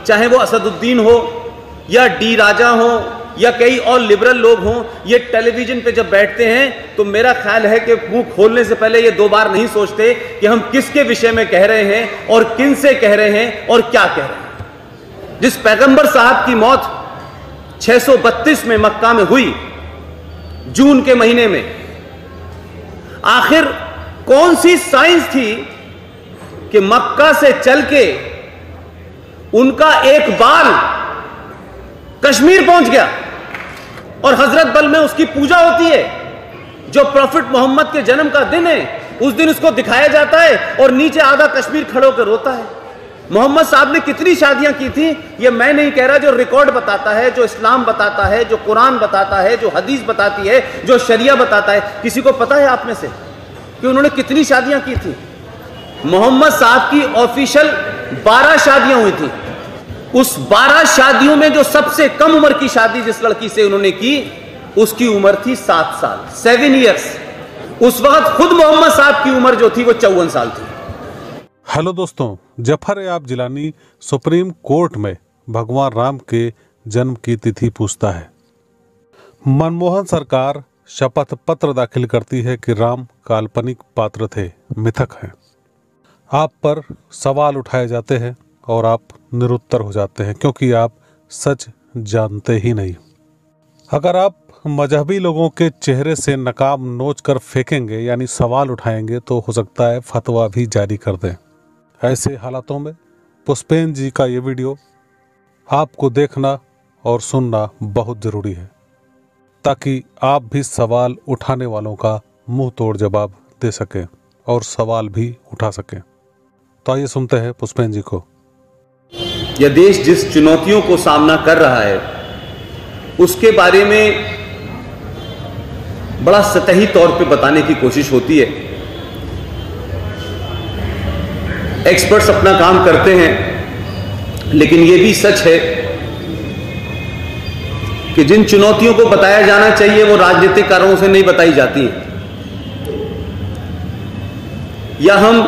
चाहे वो असदुद्दीन हो या डी राजा हो या कई और लिबरल लोग हों, ये टेलीविजन पे जब बैठते हैं तो मेरा ख्याल है कि मुंह खोलने से पहले ये दो बार नहीं सोचते कि हम किसके विषय में कह रहे हैं और किन से कह रहे हैं और क्या कह रहे हैं। जिस पैगंबर साहब की मौत 632 में मक्का में हुई, जून के महीने में, आखिर कौन सी साइंस थी कि मक्का से चल के उनका एक बाल कश्मीर पहुंच गया और हजरत बल में उसकी पूजा होती है, जो प्रॉफिट मोहम्मद के जन्म का दिन है, उस दिन उसको दिखाया जाता है और नीचे आधा कश्मीर खड़े होकर रोता है। मोहम्मद साहब ने कितनी शादियां की थी ये मैं नहीं कह रहा, जो रिकॉर्ड बताता है, जो इस्लाम बताता है, जो कुरान बताता है, जो हदीस बताती है, जो शरिया बताता है। किसी को पता है आप में से कि उन्होंने कितनी शादियां की थी? मोहम्मद साहब की ऑफिशियल 12 शादियां हुई थी। उस 12 शादियों में जो सबसे कम उम्र की शादी जिस लड़की से उन्होंने की, उसकी उम्र थी 7 साल, 7 ईयर्स। उस वक्त खुद मोहम्मद साहब की उम्र जो थी वो 54 साल थी। हेलो दोस्तों, जफर याब जिलानी सुप्रीम कोर्ट में भगवान राम के जन्म की तिथि पूछता है। मनमोहन सरकार शपथ पत्र दाखिल करती है कि राम काल्पनिक पात्र थे, मिथक हैं। आप पर सवाल उठाए जाते हैं और आप निरुत्तर हो जाते हैं क्योंकि आप सच जानते ही नहीं। अगर आप मजहबी लोगों के चेहरे से नकाब नोच कर फेंकेंगे यानी सवाल उठाएंगे तो हो सकता है फतवा भी जारी कर दें। ऐसे हालातों में पुष्पेन जी का ये वीडियो आपको देखना और सुनना बहुत ज़रूरी है ताकि आप भी सवाल उठाने वालों का मुंह तोड़ जवाब दे सकें और सवाल भी उठा सकें। तो आइए सुनते हैं पुष्पेन जी को। यह देश जिस चुनौतियों को सामना कर रहा है उसके बारे में बड़ा सतही तौर पे बताने की कोशिश होती है। एक्सपर्ट्स अपना काम करते हैं, लेकिन यह भी सच है कि जिन चुनौतियों को बताया जाना चाहिए वो राजनीतिक कारणों से नहीं बताई जाती हैं, या हम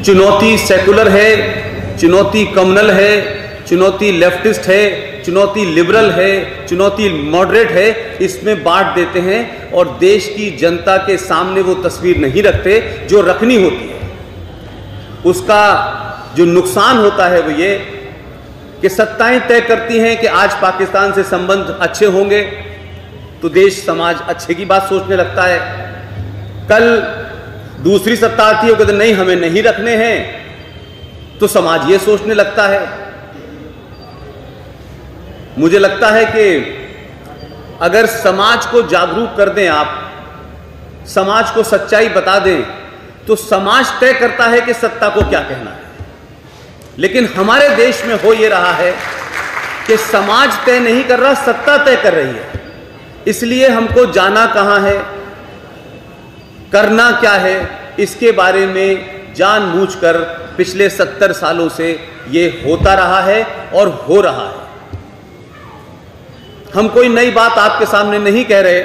चुनौती सेकुलर है, चुनौती कम्युनल है, चुनौती लेफ्टिस्ट है, चुनौती लिबरल है, चुनौती मॉडरेट है, इसमें बांट देते हैं और देश की जनता के सामने वो तस्वीर नहीं रखते जो रखनी होती है। उसका जो नुकसान होता है वो ये कि सत्ताएं तय करती हैं कि आज पाकिस्तान से संबंध अच्छे होंगे तो देश समाज अच्छे की बात सोचने लगता है। कल दूसरी सत्ता आती है कि नहीं हमें नहीं रखने हैं तो समाज ये सोचने लगता है। मुझे लगता है कि अगर समाज को जागरूक कर दें आप, समाज को सच्चाई बता दें, तो समाज तय करता है कि सत्ता को क्या कहना है। लेकिन हमारे देश में हो ये रहा है कि समाज तय नहीं कर रहा, सत्ता तय कर रही है। इसलिए हमको जाना कहां है, करना क्या है, इसके बारे में जानबूझकर पिछले 70 सालों से ये होता रहा है और हो रहा है। हम कोई नई बात आपके सामने नहीं कह रहे,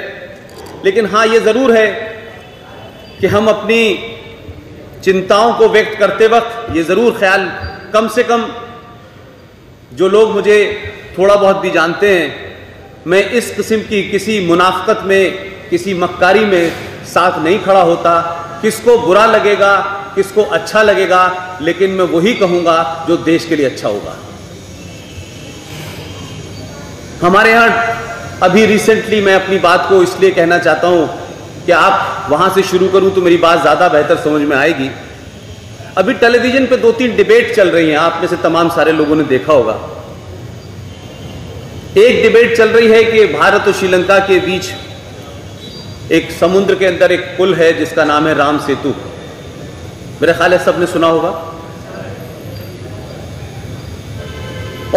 लेकिन हाँ ये जरूर है कि हम अपनी चिंताओं को व्यक्त करते वक्त ये जरूर ख्याल, कम से कम जो लोग मुझे थोड़ा बहुत भी जानते हैं, मैं इस किस्म की किसी मुनाफकत में, किसी मक्कारी में साथ नहीं खड़ा होता। किसको बुरा लगेगा, किसको अच्छा लगेगा, लेकिन मैं वही कहूंगा जो देश के लिए अच्छा होगा। हमारे यहाँ अभी रिसेंटली, मैं अपनी बात को इसलिए कहना चाहता हूं कि आप वहां से शुरू करूं तो मेरी बात ज्यादा बेहतर समझ में आएगी। अभी टेलीविजन पे 2-3 डिबेट चल रही हैं, आप में से तमाम सारे लोगों ने देखा होगा। एक डिबेट चल रही है कि भारत और श्रीलंका के बीच एक समुद्र के अंदर एक पुल है जिसका नाम है राम सेतु। मेरा ख्याल है सबने सुना होगा।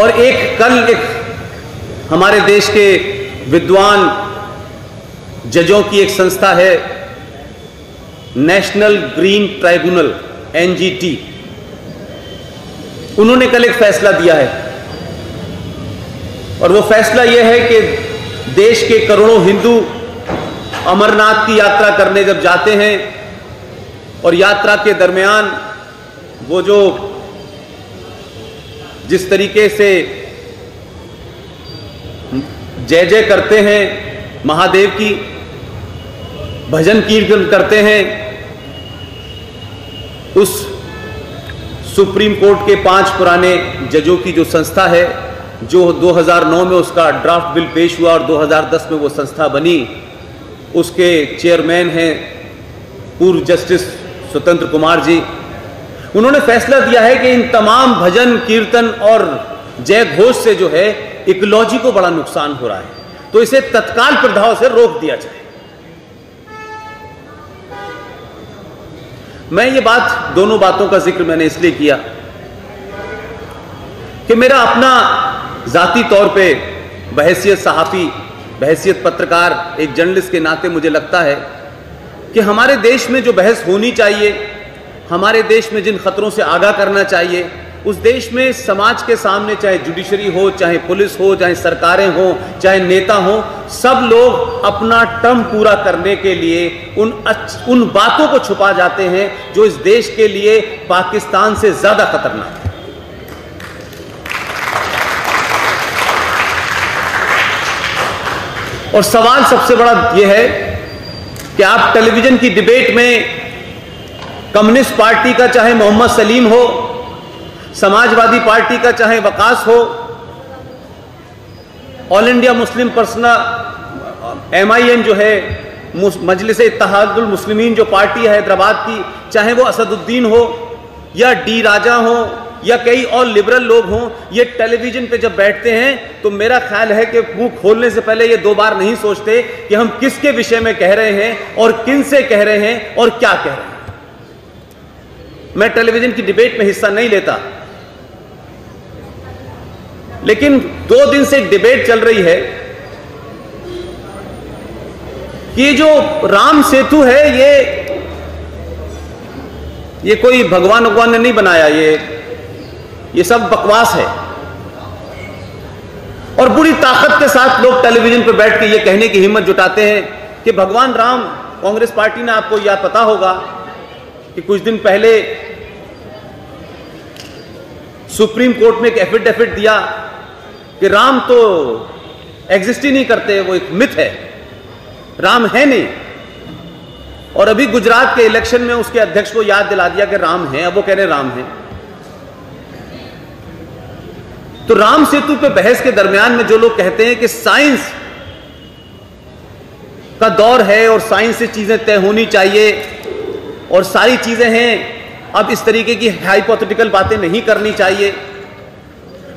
और एक हमारे देश के विद्वान जजों की एक संस्था है, नेशनल ग्रीन ट्राइब्यूनल, NGT, उन्होंने कल एक फैसला दिया है और वो फैसला यह है कि देश के करोड़ों हिंदू अमरनाथ की यात्रा करने जब जाते हैं और यात्रा के दरमियान वो जो जिस तरीके से जय जय करते हैं महादेव की, भजन कीर्तन करते हैं, उस सुप्रीम कोर्ट के 5 पुराने जजों की जो संस्था है, जो 2009 में उसका ड्राफ्ट बिल पेश हुआ और 2010 में वो संस्था बनी, उसके चेयरमैन हैं पूर्व जस्टिस स्वतंत्र कुमार जी। उन्होंने फैसला दिया है कि इन तमाम भजन कीर्तन और जय घोष से जो है इकोलॉजी को बड़ा नुकसान हो रहा है, तो इसे तत्काल प्रभाव से रोक दिया जाए। मैं ये बात, दोनों बातों का जिक्र मैंने इसलिए किया कि मेरा अपना जाती तौर पे बहैसियत सहाफ़ी, बहैसियत पत्रकार, एक जर्नलिस्ट के नाते मुझे लगता है कि हमारे देश में जो बहस होनी चाहिए, हमारे देश में जिन खतरों से आगाह करना चाहिए, उस देश में समाज के सामने चाहे जुडिशरी हो, चाहे पुलिस हो, चाहे सरकारें हो, चाहे नेता हो, सब लोग अपना टर्म पूरा करने के लिए उन बातों को छुपा जाते हैं जो इस देश के लिए पाकिस्तान से ज्यादा खतरनाक है। और सवाल सबसे बड़ा यह है कि आप टेलीविजन की डिबेट में कम्युनिस्ट पार्टी का चाहे मोहम्मद सलीम हो, समाजवादी पार्टी का चाहे वकास हो, all India Muslim persona MIM जो है, मजलिस इत्तेहादुल मुस्लिमीन जो पार्टी है हैदराबाद की, चाहे वो असदुद्दीन हो या डी राजा हो या कई और लिबरल लोग हों, ये टेलीविजन पे जब बैठते हैं तो मेरा ख्याल है कि मुंह खोलने से पहले ये 2 बार नहीं सोचते कि हम किसके विषय में कह रहे हैं और किन से कह रहे हैं और क्या कह रहे हैं। मैं टेलीविजन की डिबेट में हिस्सा नहीं लेता, लेकिन 2 दिन से डिबेट चल रही है कि जो राम सेतु है ये कोई भगवान ने नहीं बनाया, ये सब बकवास है। और बड़ी ताकत के साथ लोग टेलीविजन पर बैठ के ये कहने की हिम्मत जुटाते हैं कि भगवान राम, कांग्रेस पार्टी ने, आपको याद पता होगा कि कुछ दिन पहले सुप्रीम कोर्ट में एक एफिडेविट दिया कि राम तो एग्जिस्ट ही नहीं करते, वो एक मिथ है, राम है नहीं। और अभी गुजरात के इलेक्शन में उसके अध्यक्ष को याद दिला दिया कि राम है, अब वो कह रहे राम है। तो राम सेतु पे बहस के दरमियान में जो लोग कहते हैं कि साइंस का दौर है और साइंस से चीजें तय होनी चाहिए और सारी चीजें हैं, अब इस तरीके की हाइपोथेटिकल बातें नहीं करनी चाहिए।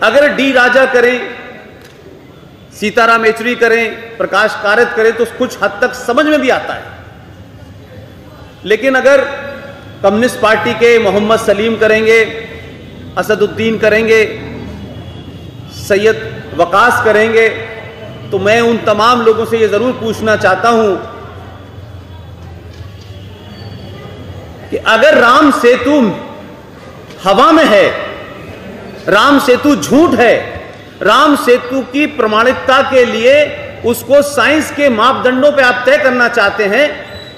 अगर डी राजा करें, सीताराम येचुरी करें, प्रकाश कारात करें तो कुछ हद तक समझ में भी आता है, लेकिन अगर कम्युनिस्ट पार्टी के मोहम्मद सलीम करेंगे, असदुद्दीन करेंगे, सैयद वकास करेंगे, तो मैं उन तमाम लोगों से यह जरूर पूछना चाहता हूं कि अगर राम सेतु हवा में है, राम सेतु झूठ है, राम सेतु की प्रमाणिकता के लिए उसको साइंस के मापदंडों पे आप तय करना चाहते हैं,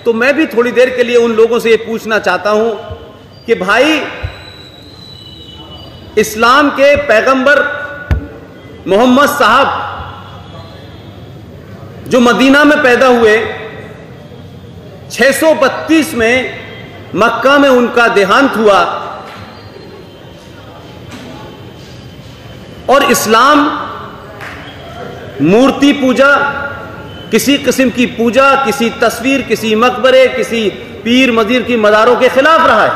तो मैं भी थोड़ी देर के लिए उन लोगों से यह पूछना चाहता हूं कि भाई, इस्लाम के पैगंबर मोहम्मद साहब जो मदीना में पैदा हुए, 632 में मक्का में उनका देहांत हुआ, और इस्लाम मूर्ति पूजा, किसी किस्म की पूजा, किसी तस्वीर, किसी मकबरे, किसी पीर मदीर की मज़ारों के खिलाफ रहा है।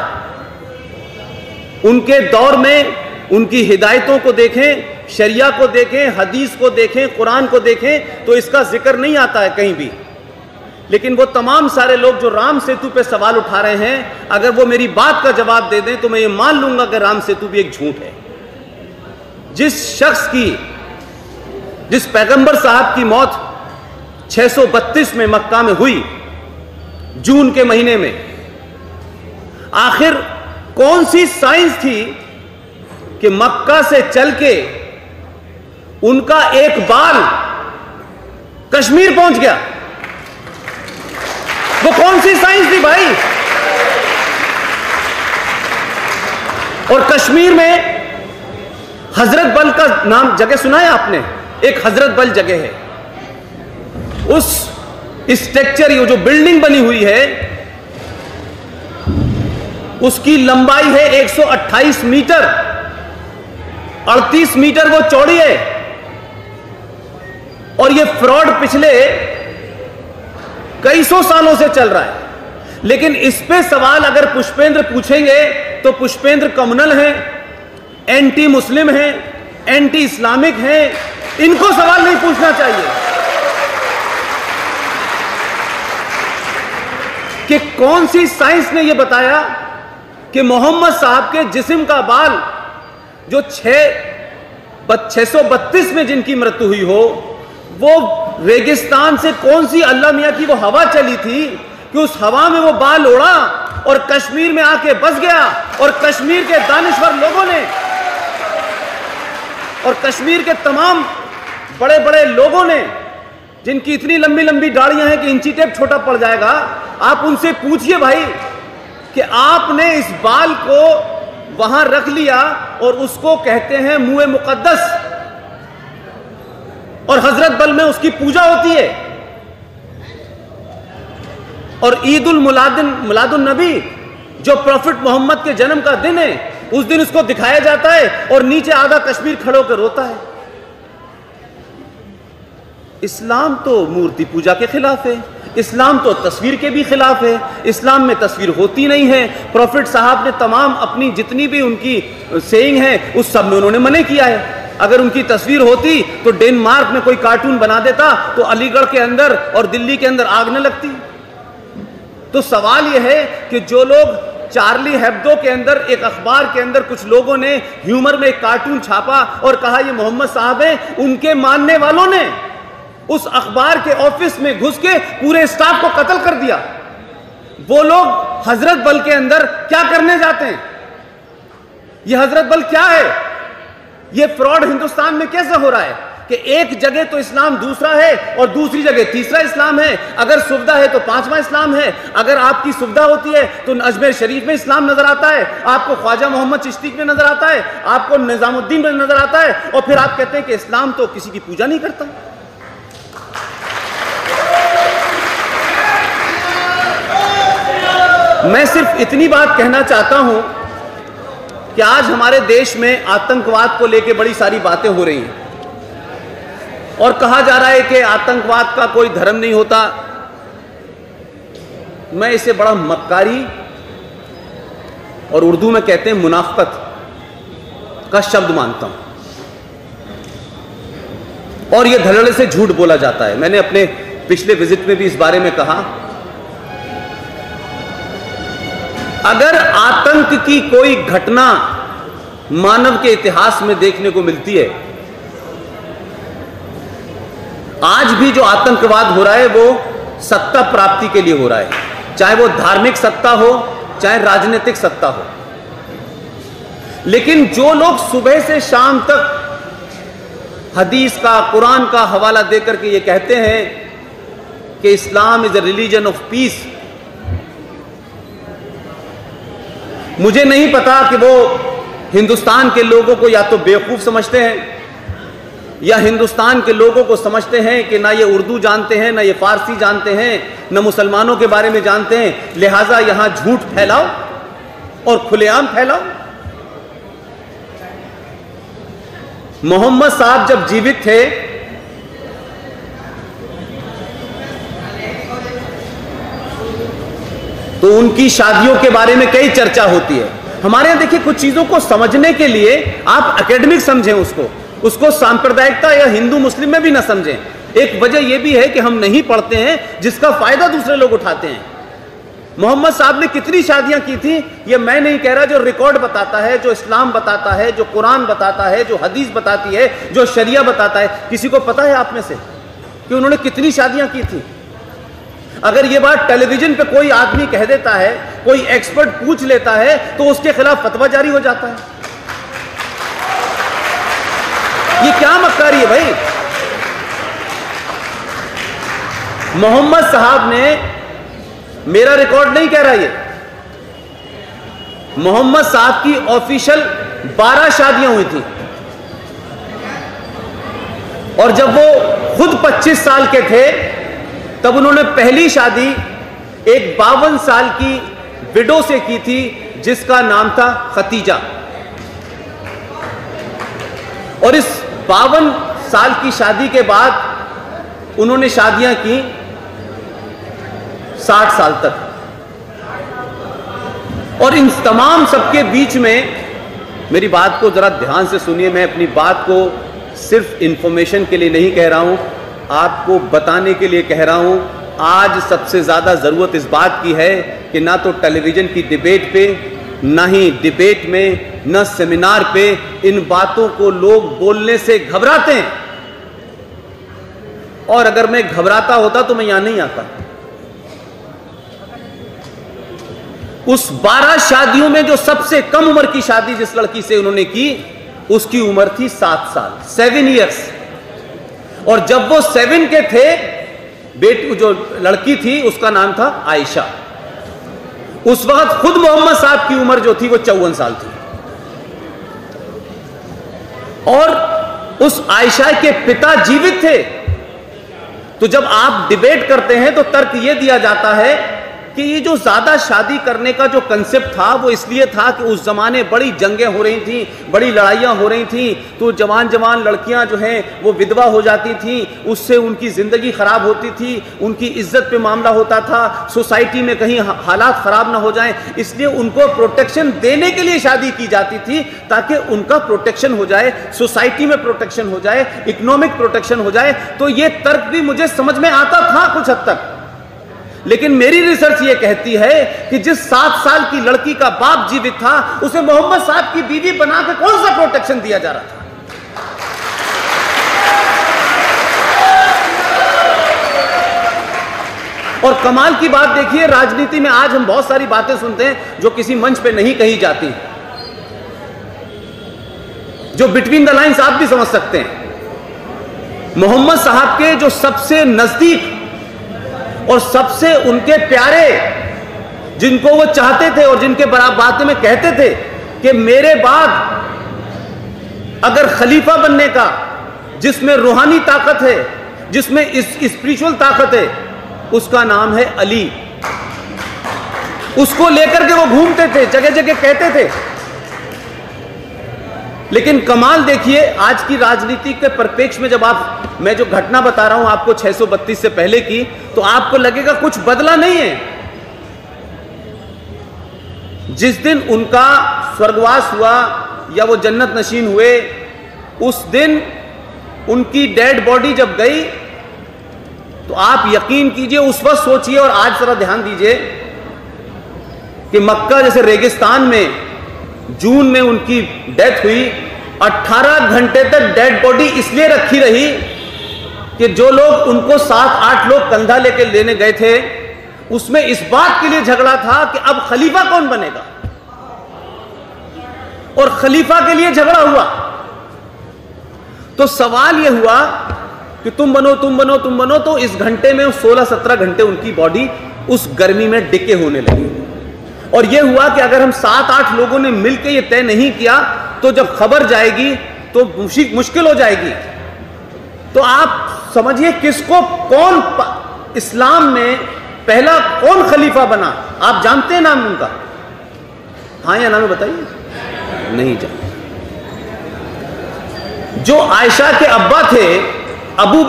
उनके दौर में उनकी हिदायतों को देखें, शरिया को देखें, हदीस को देखें, कुरान को देखें, तो इसका जिक्र नहीं आता है कहीं भी। लेकिन वो तमाम सारे लोग जो राम सेतु पे सवाल उठा रहे हैं, अगर वो मेरी बात का जवाब दे दें तो मैं ये मान लूंगा कि राम सेतु भी एक झूठ है। जिस पैगंबर साहब की मौत 632 में मक्का में हुई, जून के महीने में, आखिर कौन सी साइंस थी कि मक्का से चल के उनका एक बाल कश्मीर पहुंच गया? वो कौन सी साइंस थी भाई? और कश्मीर में हजरत बल का नाम जगह सुना है आपने? एक हजरत बल जगह है, उस स्ट्रक्चर, ये जो बिल्डिंग बनी हुई है उसकी लंबाई है 128 मीटर, 38 मीटर वो चौड़ी है। और ये फ्रॉड पिछले कई सौ सालों से चल रहा है। लेकिन इस पे सवाल अगर पुष्पेंद्र पूछेंगे तो पुष्पेंद्र कम्युनल हैं, एंटी मुस्लिम हैं, एंटी इस्लामिक हैं, इनको सवाल नहीं पूछना चाहिए कि कौन सी साइंस ने यह बताया कि मोहम्मद साहब के जिस्म का बाल जो 632 में जिनकी मृत्यु हुई हो, वो रेगिस्तान से कौन सी अल्लाह मियां की वो हवा चली थी कि उस हवा में वो बाल उड़ा और कश्मीर में आके बस गया। और कश्मीर के दानिश्वर लोगों ने और कश्मीर के तमाम बड़े बड़े लोगों ने, जिनकी इतनी लंबी लंबी दाढ़ियां हैं कि इंची टेप छोटा पड़ जाएगा, आप उनसे पूछिए भाई कि आपने इस बाल को वहां रख लिया और उसको कहते हैं मुए मुकद्दस, और हजरत बल में उसकी पूजा होती है। और ईद उल मिलादुन नबी जो प्रॉफिट मोहम्मद के जन्म का दिन है, उस दिन उसको दिखाया जाता है और नीचे आधा कश्मीर खड़े होकर रोता है। इस्लाम तो मूर्ति पूजा के खिलाफ है, इस्लाम तो तस्वीर के भी खिलाफ है, इस्लाम में तस्वीर होती नहीं है। प्रॉफिट साहब ने तमाम अपनी जितनी भी उनकी सेइंग है उस सब में उन्होंने मना किया है। अगर उनकी तस्वीर होती तो डेनमार्क में कोई कार्टून बना देता तो अलीगढ़ के अंदर और दिल्ली के अंदर आग न लगती। तो सवाल यह है कि जो लोग चार्ली हेब्दो के अंदर, एक अखबार के अंदर कुछ लोगों ने ह्यूमर में एक कार्टून छापा और कहा ये मोहम्मद साहब हैं, उनके मानने वालों ने उस अखबार के ऑफिस में घुस के पूरे स्टाफ को कत्ल कर दिया। वो लोग हजरत बल के अंदर क्या करने जाते हैं? ये हजरत बल क्या है? ये फ्रॉड हिंदुस्तान में कैसे हो रहा है कि एक जगह तो इस्लाम दूसरा है और दूसरी जगह तीसरा इस्लाम है। अगर सुविधा है तो पांचवा इस्लाम है। अगर आपकी सुविधा होती है तो अजमेर शरीफ में इस्लाम नजर आता है, आपको ख्वाजा मोहम्मद चिश्ती में नजर आता है, आपको निजामुद्दीन में नजर आता है, और फिर आप कहते हैं कि इस्लाम तो किसी की पूजा नहीं करता। मैं सिर्फ इतनी बात कहना चाहता हूं कि आज हमारे देश में आतंकवाद को लेकर बड़ी सारी बातें हो रही हैं और कहा जा रहा है कि आतंकवाद का कोई धर्म नहीं होता। मैं इसे बड़ा मक्कारी और उर्दू में कहते हैं मुनाफकत का शब्द मानता हूं, और यह धड़ल्ले से झूठ बोला जाता है। मैंने अपने पिछले विजिट में भी इस बारे में कहा, अगर आतंक की कोई घटना मानव के इतिहास में देखने को मिलती है, आज भी जो आतंकवाद हो रहा है वो सत्ता प्राप्ति के लिए हो रहा है, चाहे वो धार्मिक सत्ता हो चाहे राजनीतिक सत्ता हो। लेकिन जो लोग सुबह से शाम तक हदीस का, कुरान का हवाला देकर के ये कहते हैं कि Islam is a religion of peace, मुझे नहीं पता कि वो हिंदुस्तान के लोगों को या तो बेवकूफ समझते हैं या हिंदुस्तान के लोगों को समझते हैं कि ना ये उर्दू जानते हैं, ना ये फारसी जानते हैं, ना मुसलमानों के बारे में जानते हैं, लिहाजा यहां झूठ फैलाओ और खुलेआम फैलाओ। मोहम्मद साहब जब जीवित थे तो उनकी शादियों के बारे में कई चर्चा होती है। हमारे यहां देखिए, कुछ चीजों को समझने के लिए आप एकेडमिक समझें उसको सांप्रदायिकता या हिंदू मुस्लिम में भी ना समझें। एक वजह यह भी है कि हम नहीं पढ़ते हैं, जिसका फायदा दूसरे लोग उठाते हैं। मोहम्मद साहब ने कितनी शादियां की थी ये मैं नहीं कह रहा, जो रिकॉर्ड बताता है, जो इस्लाम बताता है, जो कुरान बताता है, जो हदीस बताती है, जो शरिया बताता है। किसी को पता है आप में से कि उन्होंने कितनी शादियां की थी? अगर ये बात टेलीविजन पे कोई आदमी कह देता है, कोई एक्सपर्ट पूछ लेता है, तो उसके खिलाफ फतवा जारी हो जाता है। ये क्या मक्कारी है भाई? मोहम्मद साहब ने, मेरा रिकॉर्ड नहीं कह रहा, ये मोहम्मद साहब की ऑफिशियल 12 शादियां हुई थी और जब वो खुद 25 साल के थे तब उन्होंने पहली शादी एक 52 साल की विडो से की थी जिसका नाम था खतीजा। और इस 52 साल की शादी के बाद उन्होंने शादियां की 60 साल तक। और इन तमाम सबके बीच में, मेरी बात को जरा ध्यान से सुनिए, मैं अपनी बात को सिर्फ इंफॉर्मेशन के लिए नहीं कह रहा हूं, आपको बताने के लिए कह रहा हूं। आज सबसे ज्यादा जरूरत इस बात की है कि ना तो टेलीविजन की डिबेट पे, ना ही डिबेट में, ना सेमिनार पे इन बातों को लोग बोलने से घबराते हैं। और अगर मैं घबराता होता तो मैं यहां नहीं आता। उस 12 शादियों में जो सबसे कम उम्र की शादी जिस लड़की से उन्होंने की, उसकी उम्र थी 7 साल, 7 इयर्स। और जब वो 7 के थे, बेटी जो लड़की थी उसका नाम था आयशा। उस वक्त खुद मोहम्मद साहब की उम्र जो थी वो 54 साल थी। और उस आयशा के पिता जीवित थे। तो जब आप डिबेट करते हैं तो तर्क यह दिया जाता है कि ये जो ज्यादा शादी करने का जो कंसेप्ट था वो इसलिए था कि उस जमाने बड़ी जंगें हो रही थी, बड़ी लड़ाइयां हो रही थी, तो जवान जवान लड़कियां जो हैं वो विधवा हो जाती थी, उससे उनकी जिंदगी खराब होती थी, उनकी इज्जत पे मामला होता था, सोसाइटी में कहीं हालात खराब ना हो जाएं, इसलिए उनको प्रोटेक्शन देने के लिए शादी की जाती थी ताकि उनका प्रोटेक्शन हो जाए, सोसाइटी में प्रोटेक्शन हो जाए, इकोनॉमिक प्रोटेक्शन हो जाए। तो ये तर्क भी मुझे समझ में आता था कुछ हद तक। लेकिन मेरी रिसर्च ये कहती है कि जिस 7 साल की लड़की का बाप जीवित था उसे मोहम्मद साहब की बीवी बना के कौन सा प्रोटेक्शन दिया जा रहा था? और कमाल की बात देखिए, राजनीति में आज हम बहुत सारी बातें सुनते हैं जो किसी मंच पे नहीं कही जाती, जो बिटवीन द लाइंस आप भी समझ सकते हैं। मोहम्मद साहब के जो सबसे नजदीक और सबसे उनके प्यारे, जिनको वो चाहते थे और जिनके बराबर बातें में कहते थे कि मेरे बाद अगर खलीफा बनने का, जिसमें रूहानी ताकत है, जिसमें स्पिरिचुअल ताकत है, उसका नाम है अली। उसको लेकर के वो घूमते थे, जगह जगह कहते थे। लेकिन कमाल देखिए आज की राजनीति के परिप्रेक्ष्य में, जब मैं जो घटना बता रहा हूं आपको 632 से पहले की, तो आपको लगेगा कुछ बदला नहीं है। जिस दिन उनका स्वर्गवास हुआ या वो जन्नत नशीन हुए, उस दिन उनकी डेड बॉडी जब गई तो आप यकीन कीजिए, उस वक्त सोचिए और आज जरा ध्यान दीजिए कि मक्का जैसे रेगिस्तान में जून में उनकी डेथ हुई। 18 घंटे तक डेड बॉडी इसलिए रखी रही कि जो लोग उनको 7-8 लोग कंधा लेके लेने गए थे, उसमें इस बात के लिए झगड़ा था कि अब खलीफा कौन बनेगा, और खलीफा के लिए झगड़ा हुआ। तो सवाल यह हुआ कि तुम बनो तुम बनो तुम बनो, तो इस घंटे में 16-17 घंटे उनकी बॉडी उस गर्मी में डिके होने लगी। और यह हुआ कि अगर हम 7-8 लोगों ने मिलकर यह तय नहीं किया तो जब खबर जाएगी तो मुश्किल हो जाएगी। तो आप समझिए किसको कौन इस्लाम में पहला कौन खलीफा बना, आप जानते हैं नाम उनका? हाँ या ना में बताइए, नहीं जानते। जो आयशा के अब्बा थे अबू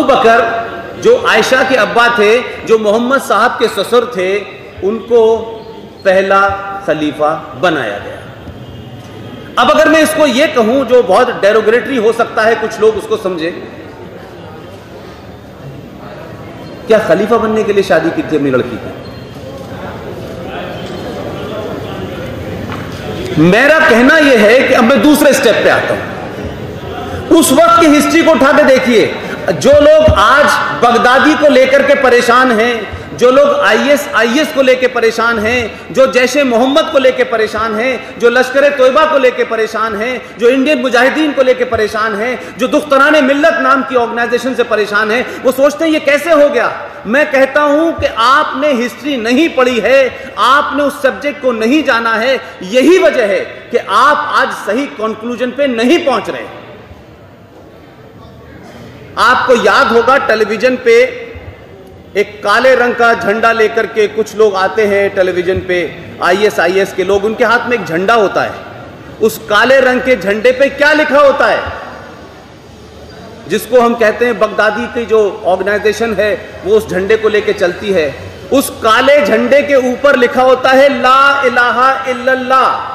बकर, जो आयशा के अब्बा थे, जो मोहम्मद साहब के ससुर थे, उनको पहला खलीफा बनाया गया। अब अगर मैं इसको यह कहूं, जो बहुत डेरोगेटरी हो सकता है, कुछ लोग उसको समझे, क्या खलीफा बनने के लिए शादी की थी अपनी लड़की की? मेरा कहना यह है कि अब मैं दूसरे स्टेप पे आता हूं। उस वक्त की हिस्ट्री को उठा के देखिए। जो लोग आज बगदादी को लेकर के परेशान हैं, जो लोग आईएस को लेकर परेशान हैं, जो जैशे मोहम्मद को लेकर परेशान हैं, जो लश्कर तोयबा को लेकर परेशान हैं, जो इंडियन मुजाहिदीन को लेकर परेशान हैं, जो दुख्तराने मिल्लत नाम की ऑर्गेनाइजेशन से परेशान हैं, वो सोचते हैं ये कैसे हो गया। मैं कहता हूं कि आपने हिस्ट्री नहीं पढ़ी है, आपने उस सब्जेक्ट को नहीं जाना है। यही वजह है कि आप आज सही कंक्लूजन पे नहीं पहुंच रहे। आपको याद होगा टेलीविजन पे एक काले रंग का झंडा लेकर के कुछ लोग आते हैं टेलीविजन पे, ISIS के लोग, उनके हाथ में एक झंडा होता है। उस काले रंग के झंडे पे क्या लिखा होता है, जिसको हम कहते हैं बगदादी की जो ऑर्गेनाइजेशन है वो उस झंडे को लेके चलती है, उस काले झंडे के ऊपर लिखा होता है ला इलाहा इल्लल्लाह,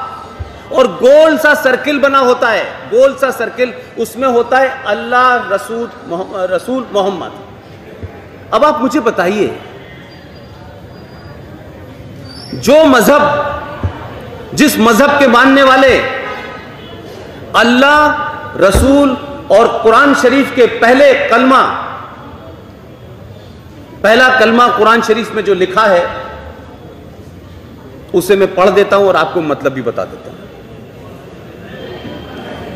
और गोल सा सर्किल बना होता है, गोल सा सर्किल, उसमें होता है अल्लाह रसूल मोहम्मद। अब आप मुझे बताइए, जो मजहब, जिस मजहब के मानने वाले अल्लाह, रसूल और कुरान शरीफ के पहला कलमा कुरान शरीफ में जो लिखा है उसे मैं पढ़ देता हूं और आपको मतलब भी बता देता हूं।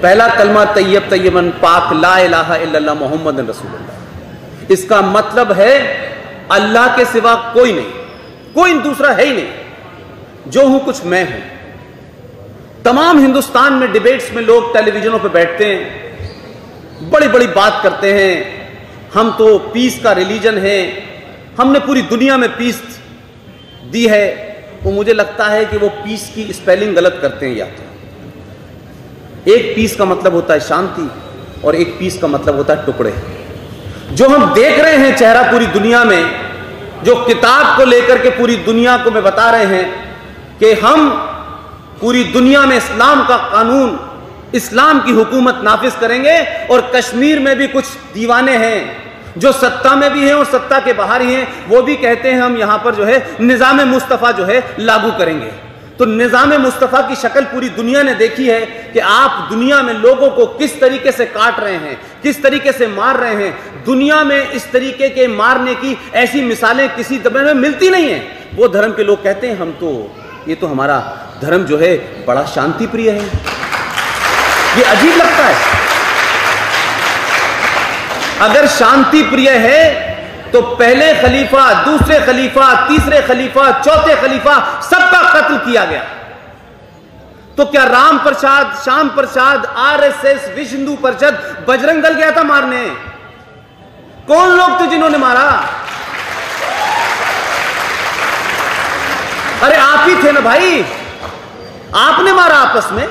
पहला कलमा तैयब तैयबन पाक ला इलाहा इल्लल्लाह मोहम्मद रसूलुल्लाह। इसका मतलब है अल्लाह के सिवा कोई नहीं, कोई दूसरा है ही नहीं, जो हूं कुछ मैं हूं। तमाम हिंदुस्तान में डिबेट्स में लोग टेलीविजनों पे बैठते हैं, बड़ी बड़ी बात करते हैं, हम तो पीस का रिलीजन है, हमने पूरी दुनिया में पीस दी है। तो मुझे लगता है कि वो पीस की स्पेलिंग गलत करते हैं। या तो एक पीस का मतलब होता है शांति और एक पीस का मतलब होता है टुकड़े। जो हम देख रहे हैं चेहरा पूरी दुनिया में, जो किताब को लेकर के पूरी दुनिया को मैं बता रहे हैं कि हम पूरी दुनिया में इस्लाम का कानून, इस्लाम की हुकूमत नाफिज करेंगे, और कश्मीर में भी कुछ दीवाने हैं जो सत्ता में भी हैं और सत्ता के बाहर ही हैं, वो भी कहते हैं हम यहां पर जो है निजाम मुस्तफा जो है लागू करेंगे। तो निजाम मुस्तफा की शक्ल पूरी दुनिया ने देखी है कि आप दुनिया में लोगों को किस तरीके से काट रहे हैं, किस तरीके से मार रहे हैं। दुनिया में इस तरीके के मारने की ऐसी मिसालें किसी धर्म में मिलती नहीं है। वो धर्म के लोग कहते हैं हम तो, ये तो हमारा धर्म जो है बड़ा शांति प्रिय है। ये अजीब लगता है। अगर शांति प्रिय है तो पहले खलीफा, दूसरे खलीफा, तीसरे खलीफा, चौथे खलीफा, सबका कत्ल किया गया। तो क्या राम प्रसाद, श्याम प्रसाद, RSS, विश्व हिंदू परिषद, बजरंग दल गया था मारने? कौन लोग थे जिन्होंने मारा? अरे आप ही थे ना भाई, आपने मारा आपस में,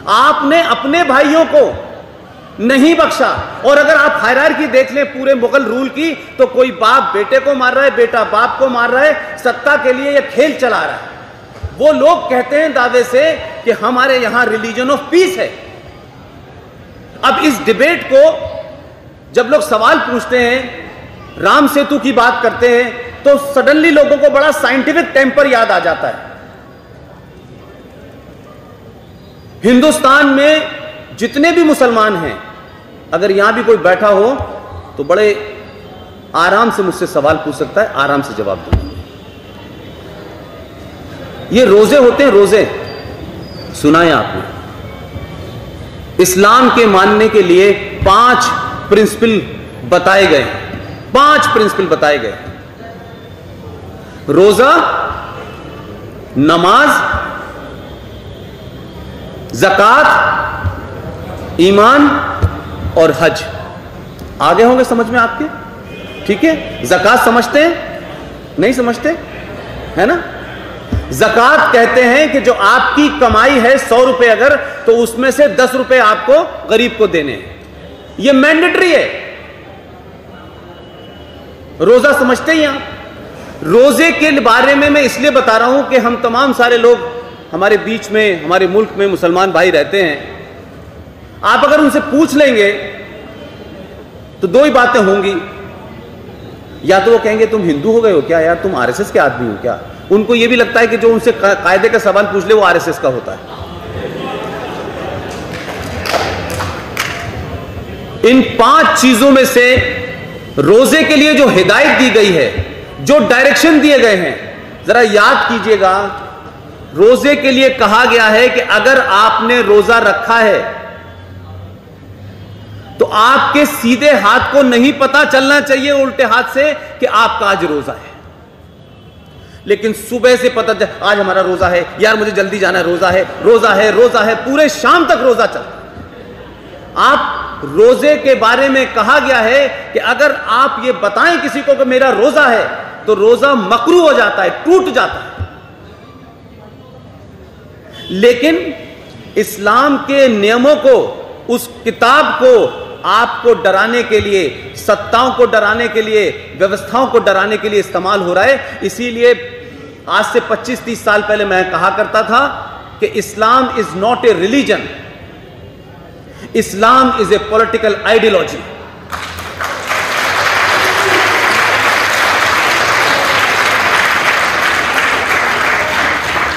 आपने अपने भाइयों को नहीं बख्शा। और अगर आप हायरार्की देख लें पूरे मुगल रूल की, तो कोई बाप बेटे को मार रहा है, बेटा बाप को मार रहा है, सत्ता के लिए यह खेल चला रहा है। वो लोग कहते हैं दावे से कि हमारे यहां रिलीजन ऑफ पीस है। अब इस डिबेट को जब लोग सवाल पूछते हैं, राम सेतु की बात करते हैं, तो सडनली लोगों को बड़ा साइंटिफिक टेम्पर याद आ जाता है। हिंदुस्तान में जितने भी मुसलमान हैं, अगर यहां भी कोई बैठा हो तो बड़े आराम से मुझसे सवाल पूछ सकता है, आराम से जवाब दूंगा। ये रोजे होते हैं, रोजे सुना है आपने? इस्लाम के मानने के लिए 5 प्रिंसिपल बताए गए, 5 प्रिंसिपल बताए गए। रोजा, नमाज, ज़कात, ईमान और हज। आगे होंगे समझ में आपके? ठीक है। ज़कात समझते हैं? नहीं समझते है ना? ज़कात कहते हैं कि जो आपकी कमाई है 100 रुपए अगर, तो उसमें से 10 रुपए आपको गरीब को देने हैं। यह मैंडेटरी है। रोजा समझते हैं आप? रोजे के बारे में मैं इसलिए बता रहा हूं कि हम तमाम सारे लोग हमारे बीच में, हमारे मुल्क में मुसलमान भाई रहते हैं। आप अगर उनसे पूछ लेंगे तो 2 ही बातें होंगी। या तो वो कहेंगे तुम हिंदू हो गए हो क्या यार, तुम RSS के आदमी हो क्या। उनको ये भी लगता है कि जो उनसे कायदे का सवाल पूछ ले वो RSS का होता है। इन 5 चीजों में से रोजे के लिए जो हिदायत दी गई है, जो डायरेक्शन दिए गए हैं, जरा याद कीजिएगा। रोजे के लिए कहा गया है कि अगर आपने रोजा रखा है तो आपके सीधे हाथ को नहीं पता चलना चाहिए उल्टे हाथ से कि आपका आज रोजा है। लेकिन सुबह से पता चल आज हमारा रोजा है, यार मुझे जल्दी जाना है, रोजा है, रोजा है, रोजा है, पूरे शाम तक रोजा चलता है। आप रोजे के बारे में कहा गया है कि अगर आप ये बताएं किसी को कि मेरा रोजा है, तो रोजा मकरू हो जाता है, टूट जाता है। लेकिन इस्लाम के नियमों को, उस किताब को आपको डराने के लिए, सत्ताओं को डराने के लिए, व्यवस्थाओं को डराने के लिए इस्तेमाल हो रहा है। इसीलिए आज से 25-30 साल पहले मैं कहा करता था कि Islam is not a religion, Islam is a political ideology.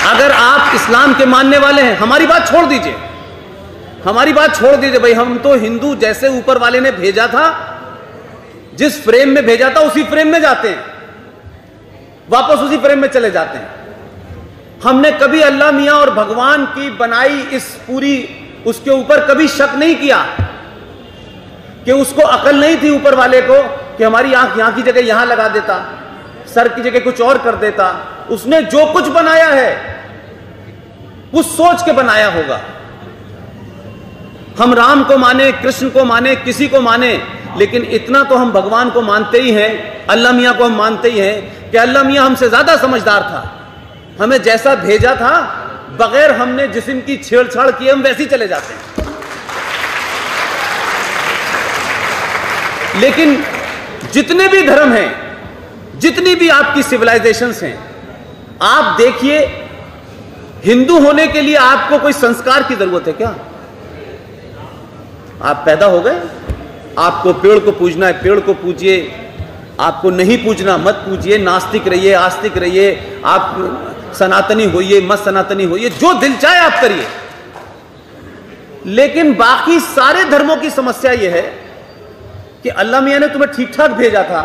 अगर आप इस्लाम के मानने वाले हैं, हमारी बात छोड़ दीजिए, हमारी बात छोड़ दीजिए भाई, हम तो हिंदू जैसे ऊपर वाले ने भेजा था, जिस फ्रेम में भेजा था उसी फ्रेम में जाते हैं, वापस उसी फ्रेम में चले जाते हैं। हमने कभी अल्लाह मियां और भगवान की बनाई इस पूरी, उसके ऊपर कभी शक नहीं किया कि उसको अकल नहीं थी ऊपर वाले को कि हमारी आंख यहां की जगह यहां लगा देता, सर की जगह कुछ और कर देता। उसने जो कुछ बनाया है कुछ सोच के बनाया होगा। हम राम को माने, कृष्ण को माने, किसी को माने, लेकिन इतना तो हम भगवान को मानते ही हैं, अल्लाह मियां को हम मानते ही हैं कि अल्लाह मियां हमसे ज्यादा समझदार था। हमें जैसा भेजा था, बगैर हमने जिस्म की छेड़छाड़ की, हम वैसे ही चले जाते हैं। लेकिन जितने भी धर्म हैं, जितनी भी आपकी सिविलाइजेशंस हैं, आप देखिए, हिंदू होने के लिए आपको कोई संस्कार की जरूरत है क्या? आप पैदा हो गए, आपको पेड़ को पूजना है, पेड़ को पूजिए, आपको नहीं पूजना मत पूजिए, नास्तिक रहिए, आस्तिक रहिए, आप सनातनी होइए, मत सनातनी होइए, जो दिल चाहे आप करिए। लेकिन बाकी सारे धर्मों की समस्या यह है कि अल्लाह मियां ने तुम्हें ठीक ठाक भेजा था,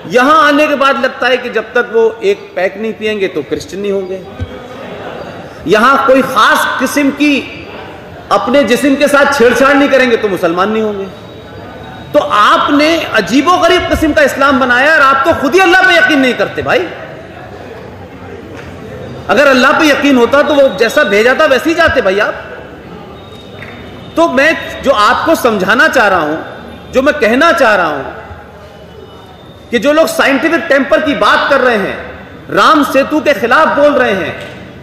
यहां आने के बाद लगता है कि जब तक वो एक पैक नहीं पिएंगे तो क्रिश्चियन नहीं होंगे, यहां कोई खास किस्म की अपने जिस्म के साथ छेड़छाड़ नहीं करेंगे तो मुसलमान नहीं होंगे। तो आपने अजीबोगरीब किस्म का इस्लाम बनाया और आप तो खुद ही अल्लाह पे यकीन नहीं करते भाई। अगर अल्लाह पे यकीन होता तो वो जैसा भेजा था वैसे ही जाते भाई आप। तो मैं जो आपको समझाना चाह रहा हूं, जो मैं कहना चाह रहा हूं, कि जो लोग साइंटिफिक टेम्पर की बात कर रहे हैं, राम सेतु के खिलाफ बोल रहे हैं,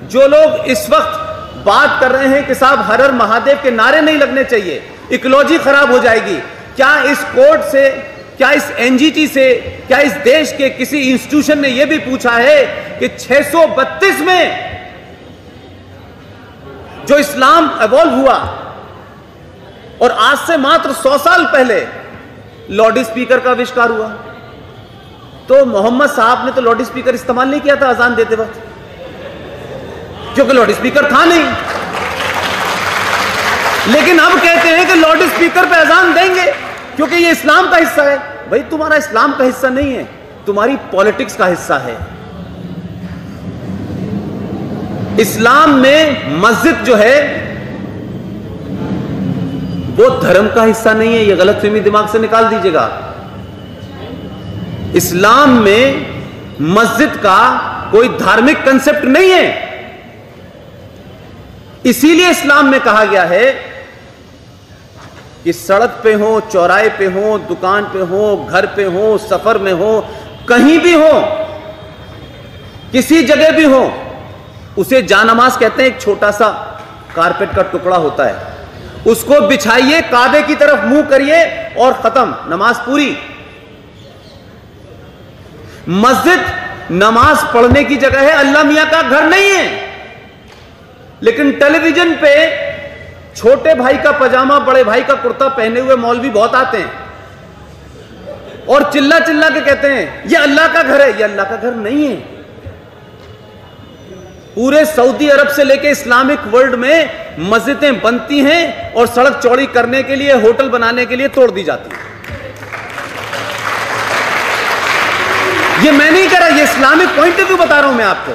जो लोग इस वक्त बात कर रहे हैं कि साहब हर हर महादेव के नारे नहीं लगने चाहिए, इकोलॉजी खराब हो जाएगी, क्या इस कोर्ट से, क्या इस एनजीटी से, क्या इस देश के किसी इंस्टीट्यूशन ने यह भी पूछा है कि 632 में जो इस्लाम एवॉल्व हुआ और आज से मात्र 100 साल पहले लाउड स्पीकर का आविष्कार हुआ, तो मोहम्मद साहब ने तो लाउड स्पीकर इस्तेमाल नहीं किया था अजान देते वक्त, क्योंकि लाउड स्पीकर था नहीं। लेकिन अब कहते हैं कि लाउड स्पीकर पे अजान देंगे क्योंकि ये इस्लाम का हिस्सा है। भाई तुम्हारा इस्लाम का हिस्सा नहीं है, तुम्हारी पॉलिटिक्स का हिस्सा है। इस्लाम में मस्जिद जो है वो धर्म का हिस्सा नहीं है, ये गलतफहमी दिमाग से निकाल दीजिएगा। इस्लाम में मस्जिद का कोई धार्मिक कंसेप्ट नहीं है। इसीलिए इस्लाम में कहा गया है कि सड़क पे हो, चौराहे पे हो, दुकान पे हो, घर पे हो, सफर में हो, कहीं भी हो, किसी जगह भी हो, उसे जानमाज कहते हैं। एक छोटा सा कारपेट का टुकड़ा होता है, उसको बिछाइए, काबे की तरफ मुंह करिए और खत्म, नमाज पूरी। मस्जिद नमाज पढ़ने की जगह है, अल्लाह मियां का घर नहीं है। लेकिन टेलीविजन पे छोटे भाई का पजामा, बड़े भाई का कुर्ता पहने हुए मौलवी बहुत आते हैं और चिल्ला चिल्ला के कहते हैं ये अल्लाह का घर है। ये अल्लाह का घर नहीं है। पूरे सऊदी अरब से लेकर इस्लामिक वर्ल्ड में मस्जिदें बनती हैं और सड़क चौड़ी करने के लिए, होटल बनाने के लिए तोड़ दी जाती है। ये मैं नहीं कह रहा, ये इस्लामिक पॉइंट ऑफ व्यू बता रहा हूं मैं आपको।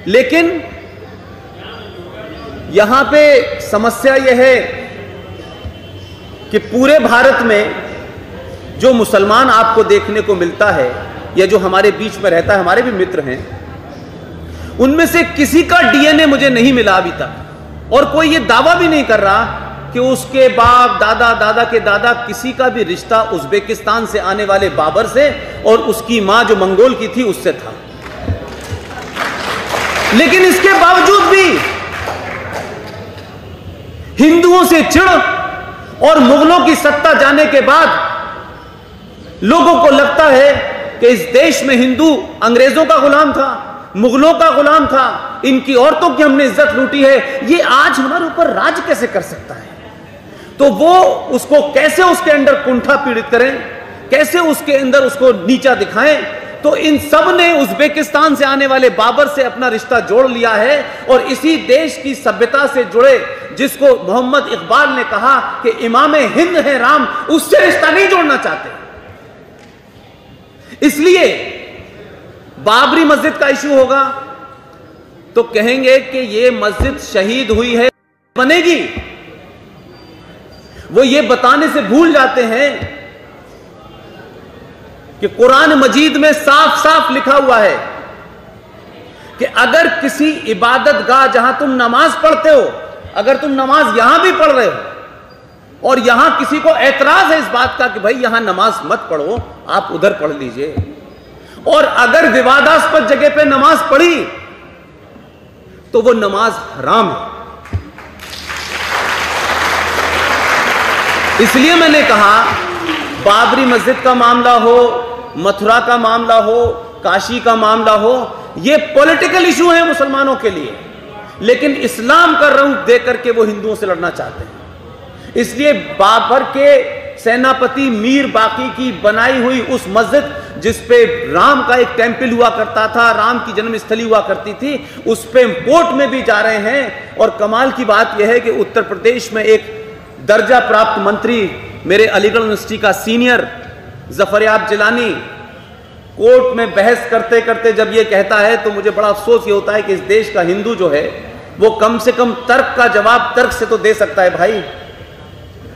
लेकिन यहां पे समस्या यह है कि पूरे भारत में जो मुसलमान आपको देखने को मिलता है या जो हमारे बीच में रहता है, हमारे भी मित्र हैं, उनमें से किसी का डीएनए मुझे नहीं मिला अभी तक, और कोई ये दावा भी नहीं कर रहा कि उसके बाप दादा दादा के दादा किसी का भी रिश्ता उज्बेकिस्तान से आने वाले बाबर से और उसकी मां जो मंगोल की थी उससे था। लेकिन इसके बावजूद भी हिंदुओं से चिढ़ और मुगलों की सत्ता जाने के बाद लोगों को लगता है कि इस देश में हिंदू अंग्रेजों का गुलाम था, मुगलों का गुलाम था, इनकी औरतों की हमने इज्जत लूटी है, ये आज हमारे ऊपर राज कैसे कर सकता है। तो वो उसको कैसे उसके अंदर कुंठा पीड़ित करें, कैसे उसके अंदर उसको नीचा दिखाएं। तो इन सब ने उज्बेकिस्तान से आने वाले बाबर से अपना रिश्ता जोड़ लिया है और इसी देश की सभ्यता से जुड़े, जिसको मोहम्मद इकबाल ने कहा कि इमाम हिंद है राम, उससे रिश्ता नहीं जोड़ना चाहते। इसलिए बाबरी मस्जिद का इशू होगा तो कहेंगे कि यह मस्जिद शहीद हुई है, बनेगी। वो ये बताने से भूल जाते हैं कि कुरान मजीद में साफ साफ लिखा हुआ है कि अगर किसी इबादत गाह, जहां तुम नमाज पढ़ते हो, अगर तुम नमाज यहां भी पढ़ रहे हो और यहां किसी को एतराज है इस बात का कि भाई यहां नमाज मत पढ़ो, आप उधर पढ़ लीजिए, और अगर विवादास्पद जगह पे नमाज पढ़ी तो वो नमाज हराम है। इसलिए मैंने कहा बाबरी मस्जिद का मामला हो, मथुरा का मामला हो, काशी का मामला हो, ये पॉलिटिकल इशू है मुसलमानों के लिए, लेकिन इस्लाम का रंग देकर के वो हिंदुओं से लड़ना चाहते हैं। इसलिए बाबर के सेनापति मीर बाकी की बनाई हुई उस मस्जिद जिस पे राम का एक टेंपल हुआ करता था, राम की जन्मस्थली हुआ करती थी, उस पे कोर्ट में भी जा रहे हैं। और कमाल की बात यह है कि उत्तर प्रदेश में एक दर्जा प्राप्त मंत्री, मेरे अलीगढ़ यूनिवर्सिटी का सीनियर जफरयाब जिलानी, कोर्ट में बहस करते करते जब ये कहता है तो मुझे बड़ा अफसोस ये होता है कि इस देश का हिंदू जो है वो कम से कम तर्क का जवाब तर्क से तो दे सकता है भाई।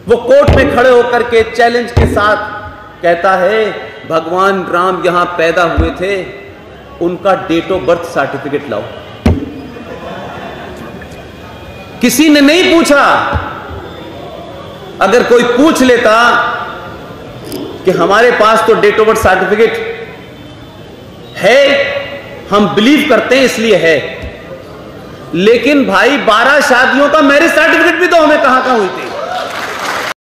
वो कोर्ट में खड़े होकर के चैलेंज के साथ कहता है भगवान राम यहां पैदा हुए थे, उनका डेट ऑफ बर्थ सर्टिफिकेट लाओ। किसी ने नहीं पूछा। अगर कोई पूछ लेता कि हमारे पास तो डेट ऑफ बर्थ सर्टिफिकेट है, हम बिलीव करते हैं इसलिए है, लेकिन भाई 12 शादियों का मैरिज सर्टिफिकेट भी तो हमें कहां हुई थी।